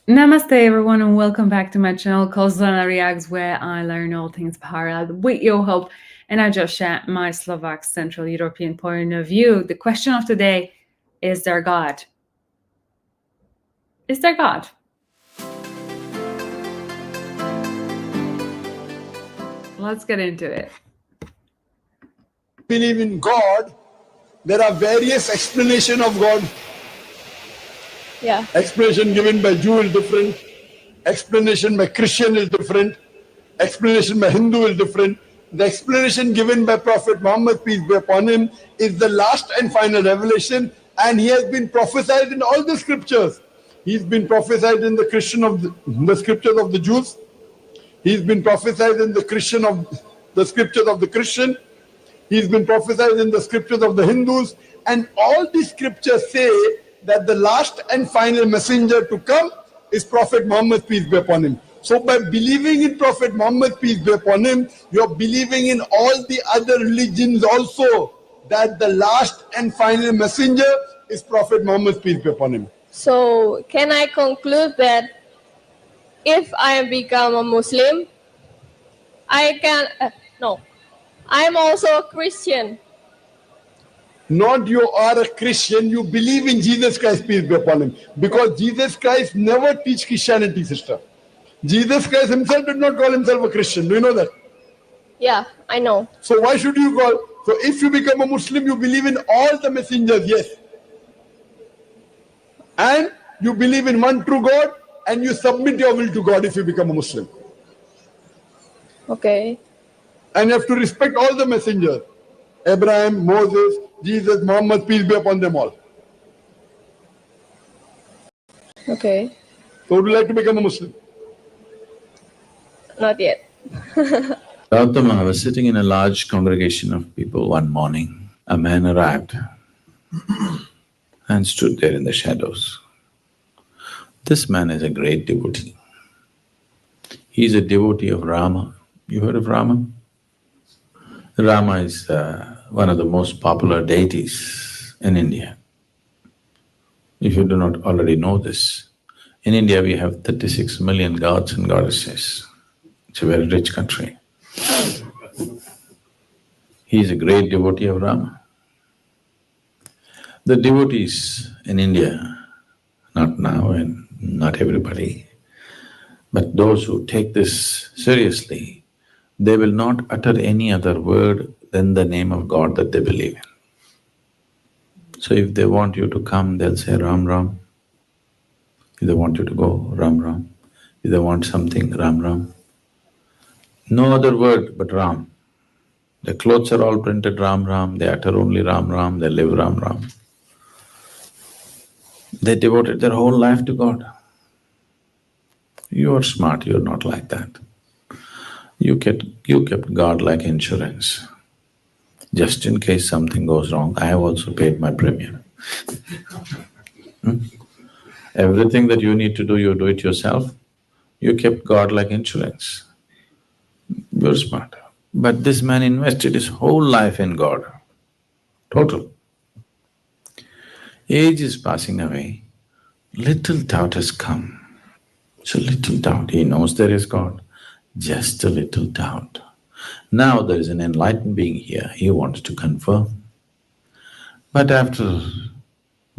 Namaste everyone and welcome back to my channel called Zuzanareacts, where I learn all things parallel with your help and I just share my Slovak Central European point of view. The question of today, is there God? Is there God? Let's get into it. Believe in God, there are various explanations of God. Yeah. Explanation given by Jew is different, explanation by Christian is different, explanation by Hindu is different. The explanation given by Prophet Muhammad, peace be upon him, is the last and final revelation, and he has been prophesied in all the scriptures. He's been prophesied in the scriptures of the Jews. He's been prophesied in the scriptures of the Christian. He's been prophesied in the scriptures of the Hindus, and all the scriptures say that the last and final messenger to come is Prophet Muhammad, peace be upon him. So by believing in Prophet Muhammad, peace be upon him, you're believing in all the other religions also, that the last and final messenger is Prophet Muhammad, peace be upon him. So can I conclude that if I become a Muslim, I can, no, I'm also a Christian. Not you are a Christian, you believe in Jesus Christ, peace be upon him. Because Jesus Christ never teach Christianity, sister. Jesus Christ himself did not call himself a Christian. Do you know that? Yeah, I know. So why should you call? So if you become a Muslim, you believe in all the messengers, yes. And you believe in one true God, and you submit your will to God if you become a Muslim. Okay. And you have to respect all the messengers. Abraham, Moses, Jesus, Muhammad, peace be upon them all. Okay. So would you like to become a Muslim? Not yet. Gautama was sitting in a large congregation of people one morning. A man arrived and stood there in the shadows. This man is a great devotee. He's a devotee of Rama. You heard of Rama? Rama is one of the most popular deities in India. If you do not already know this, in India we have 36 million gods and goddesses. It's a very rich country. He is a great devotee of Rama. The devotees in India, not now and not everybody, but those who take this seriously, they will not utter any other word than the name of God that they believe in. So if they want you to come, they'll say Ram Ram. If they want you to go, Ram Ram. If they want something, Ram Ram. No other word but Ram. Their clothes are all printed Ram Ram, they utter only Ram Ram, they live Ram Ram. They devoted their whole life to God. You are smart, you're not like that. You kept God like insurance. Just in case something goes wrong, I have also paid my premium. Everything that you need to do, you do it yourself. You kept God like insurance. You're smart. But this man invested his whole life in God, total. Age is passing away, little doubt has come. So little doubt, he knows there is God, just a little doubt. Now there is an enlightened being here, he wants to confirm. But after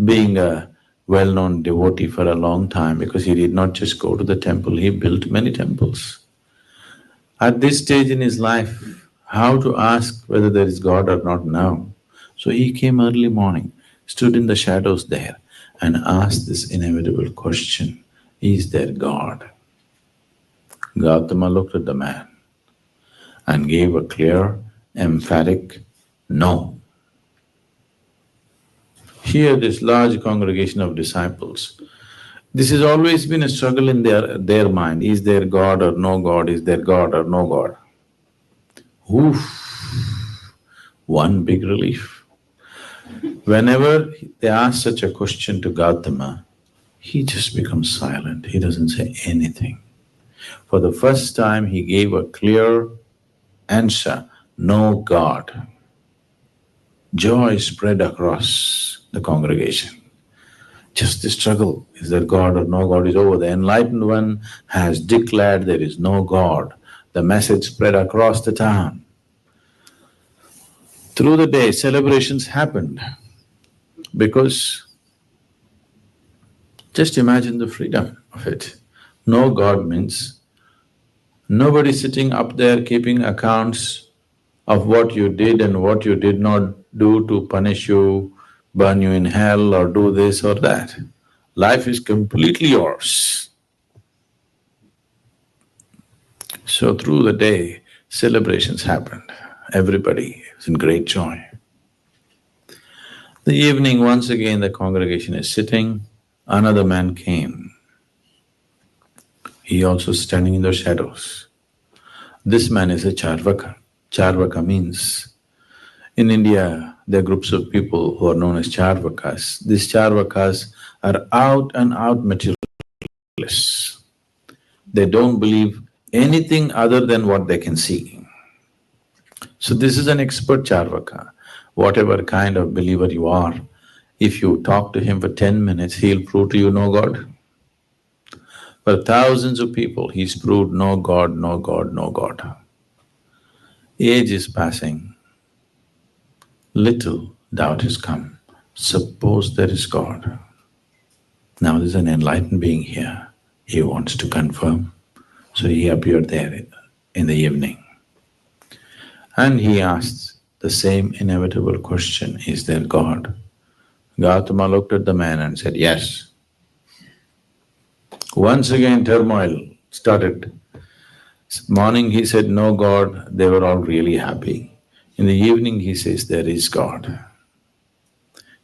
being a well-known devotee for a long time, because he did not just go to the temple, he built many temples. At this stage in his life, how to ask whether there is God or not now? So he came early morning, stood in the shadows there and asked this inevitable question, is there God? Gautama looked at the man and gave a clear, emphatic no. Here this large congregation of disciples, this has always been a struggle in their mind, is there God or no God, is there God or no God? Oof, one big relief. Whenever they ask such a question to Gautama, he just becomes silent, he doesn't say anything. For the first time he gave a clear answer, no God. Joy spread across the congregation. Just the struggle, is there God or no God, is over. The enlightened one has declared there is no God. The message spread across the town. Through the day, celebrations happened because just imagine the freedom of it. No God means nobody sitting up there keeping accounts of what you did and what you did not do to punish you, burn you in hell or do this or that. Life is completely yours. So through the day, celebrations happened. Everybody was in great joy. The evening, once again the congregation is sitting, another man came. He also standing in the shadows. This man is a Charvaka. Charvaka means, in India, there are groups of people who are known as Charvakas. These Charvakas are out and out materialists. They don't believe anything other than what they can see. So this is an expert Charvaka. Whatever kind of believer you are, if you talk to him for 10 minutes, he'll prove to you no God. For thousands of people, he's proved no God, no God, no God. Age is passing, little doubt has come. Suppose there is God. Now there's an enlightened being here. He wants to confirm. So he appeared there in the evening. And he asked the same inevitable question, is there God? Gautama looked at the man and said, yes. Once again turmoil started. Morning he said, no God, they were all really happy. In the evening he says, there is God.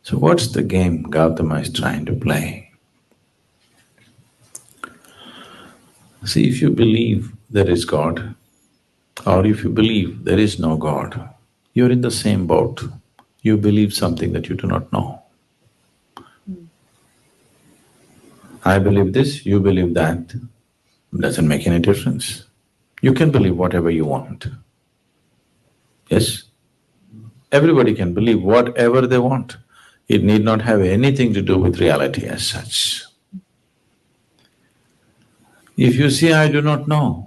So what's the game Gautama is trying to play? See, if you believe there is God, or if you believe there is no God, you're in the same boat. You believe something that you do not know. I believe this, you believe that, doesn't make any difference. You can believe whatever you want. Yes? Everybody can believe whatever they want. It need not have anything to do with reality as such. If you say, I do not know,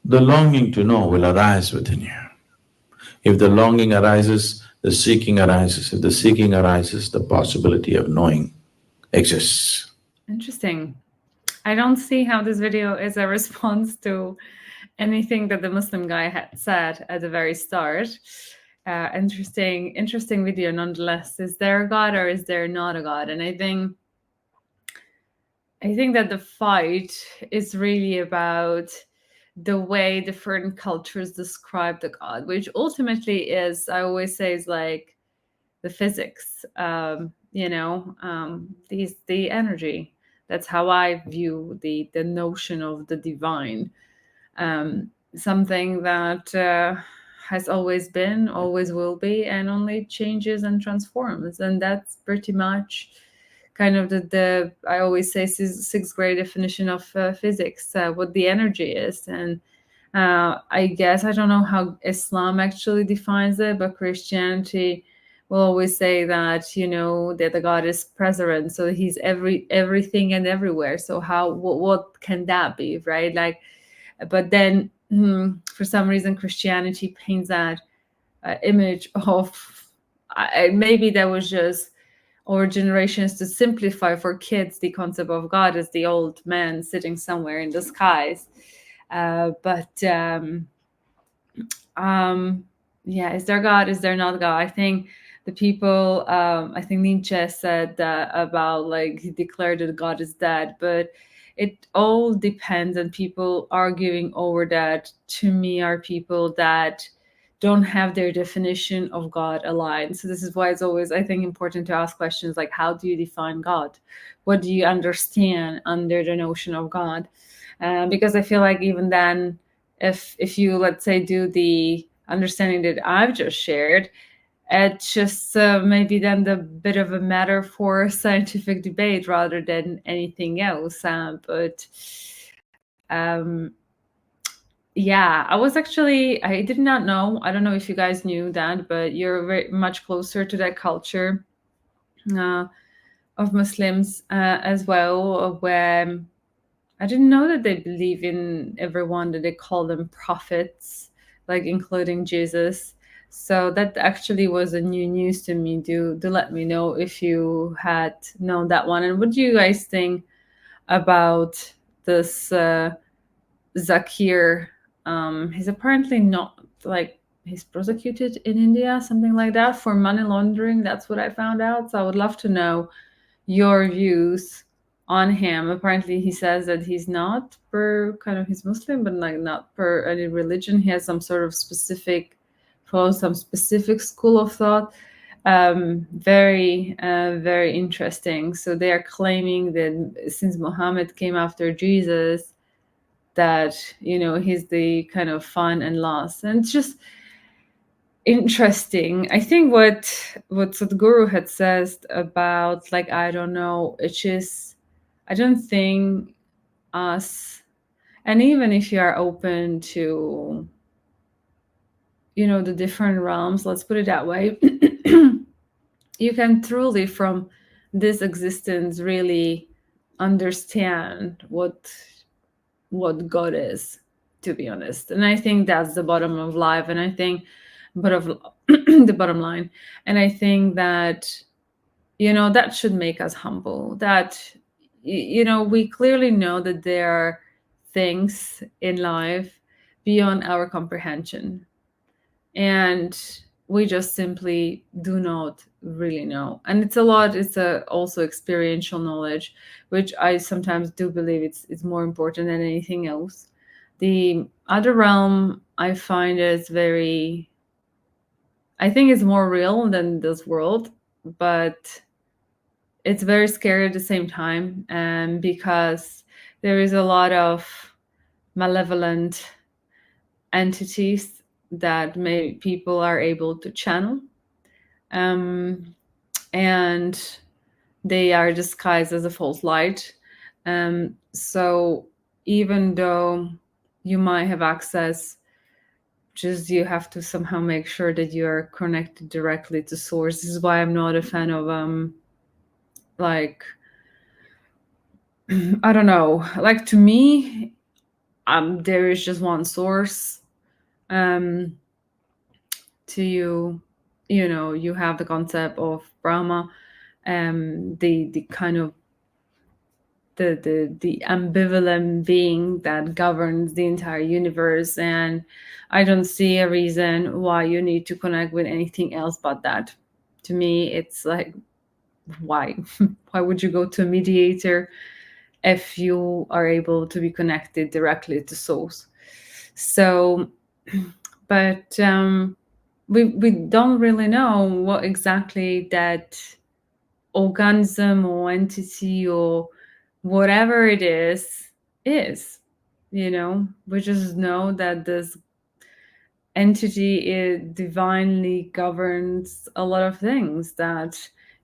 the longing to know will arise within you. If the longing arises, the seeking arises. If the seeking arises, the possibility of knowing exists. Interesting. I don't see how this video is a response to anything that the Muslim guy had said at the very start. Interesting video nonetheless. Is there a God or is there not a God? And I think that the fight is really about the way different cultures describe the God, which ultimately is, I always say, is like the physics, the energy. That's how I view the notion of the divine. Something that has always been, always will be, and only changes and transforms. And that's pretty much kind of the I always say sixth grade definition of physics, what the energy is. And I guess I don't know how Islam actually defines it, but Christianity will always say that, that the God is present, so he's everything and everywhere. So what can that be, right? Like, but then for some reason Christianity paints that image of maybe that was just our generations to simplify for kids the concept of God as the old man sitting somewhere in the skies. Is there God? Is there not God? I think the people, I think Nietzsche said that about, like, he declared that God is dead, but it all depends, and people arguing over that, to me, are people that don't have their definition of God aligned. So this is why it's always, I think, important to ask questions like, how do you define God? What do you understand under the notion of God? Because I feel like even then, if you, let's say, do the understanding that I've just shared, it's just maybe then the bit of a matter for scientific debate rather than anything else. Yeah, I did not know. I don't know if you guys knew that, but you're very much closer to that culture of Muslims as well, where I didn't know that they believe in everyone, that they call them prophets, like including Jesus. So that actually was a new news to me. Do let me know if you had known that one. And what do you guys think about this Zakir? He's apparently not, like, he's prosecuted in India, something like that, for money laundering. That's what I found out. So I would love to know your views on him. Apparently he says that he's not per kind of, he's Muslim, but like not per any religion. He has some sort of specific, follows some specific school of thought. Very interesting. So they are claiming that since Muhammad came after Jesus, that, you know, he's the kind of fun and loss. And it's just interesting. I think what Sadhguru had said about, like, I don't know, it's just, I don't think us, and even if you are open to, you know, the different realms, let's put it that way, you can truly from this existence really understand what God is, to be honest. And I think that's the bottom of life. And I think the bottom line. And I think that, you know, that should make us humble. That, you know, we clearly know that there are things in life beyond our comprehension. And we just simply do not really know. And it's also experiential knowledge, which I sometimes do believe it's more important than anything else. The other realm, I find, is very, I think it's more real than this world, but it's very scary at the same time, because there is a lot of malevolent entities that people are able to channel, and they are disguised as a false light. So even though you might have access, just you have to somehow make sure that you are connected directly to source. This is why I'm not a fan of like, I don't know, like, to me, there is just one source. To you know, you have the concept of Brahma, the kind of the ambivalent being that governs the entire universe, and I don't see a reason why you need to connect with anything else but that. To me, it's like, why would you go to a mediator if you are able to be connected directly to source? So, but we don't really know what exactly that organism or entity or whatever it is, you know. We just know that this entity divinely governs a lot of things. That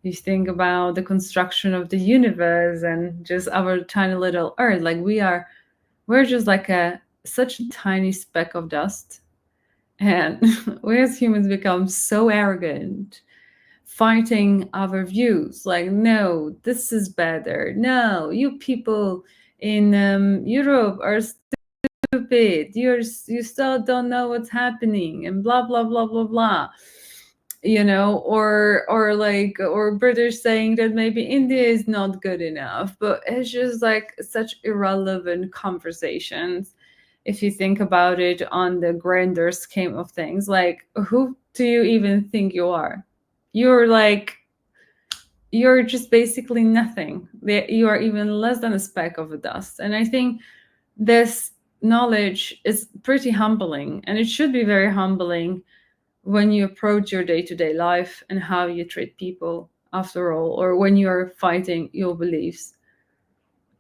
you think about the construction of the universe and just our tiny little earth, like we're just like such a tiny speck of dust. And we as humans become so arrogant, fighting our views, like, no, this is better, no, you people in Europe are stupid, you still don't know what's happening, and blah blah blah blah blah, you know. Or British saying that maybe India is not good enough. But it's just like such irrelevant conversations if you think about it on the grander scheme of things. Like, who do you even think you are? You're just basically nothing. You are even less than a speck of a dust. And I think this knowledge is pretty humbling, and it should be very humbling when you approach your day-to-day life and how you treat people, after all, or when you're fighting your beliefs.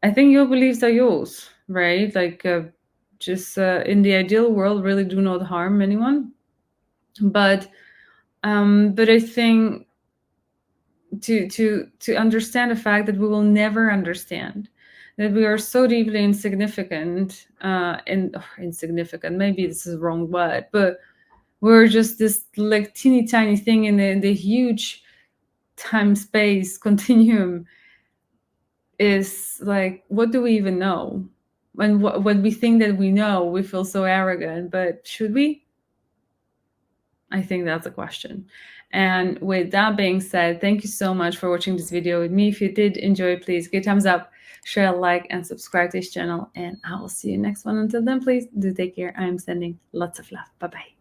I think your beliefs are yours, right? Like, just in the ideal world, really do not harm anyone. But I think to understand the fact that we will never understand, that we are so deeply insignificant, insignificant, maybe this is the wrong word, but we're just this like teeny tiny thing in the huge time-space continuum, is like, what do we even know? When we think that we know, we feel so arrogant, but should we? I think that's a question. And with that being said, thank you so much for watching this video with me. If you did enjoy, please give a thumbs up, share, like, and subscribe to this channel. And I will see you next one. Until then, please do take care. I am sending lots of love. Bye-bye.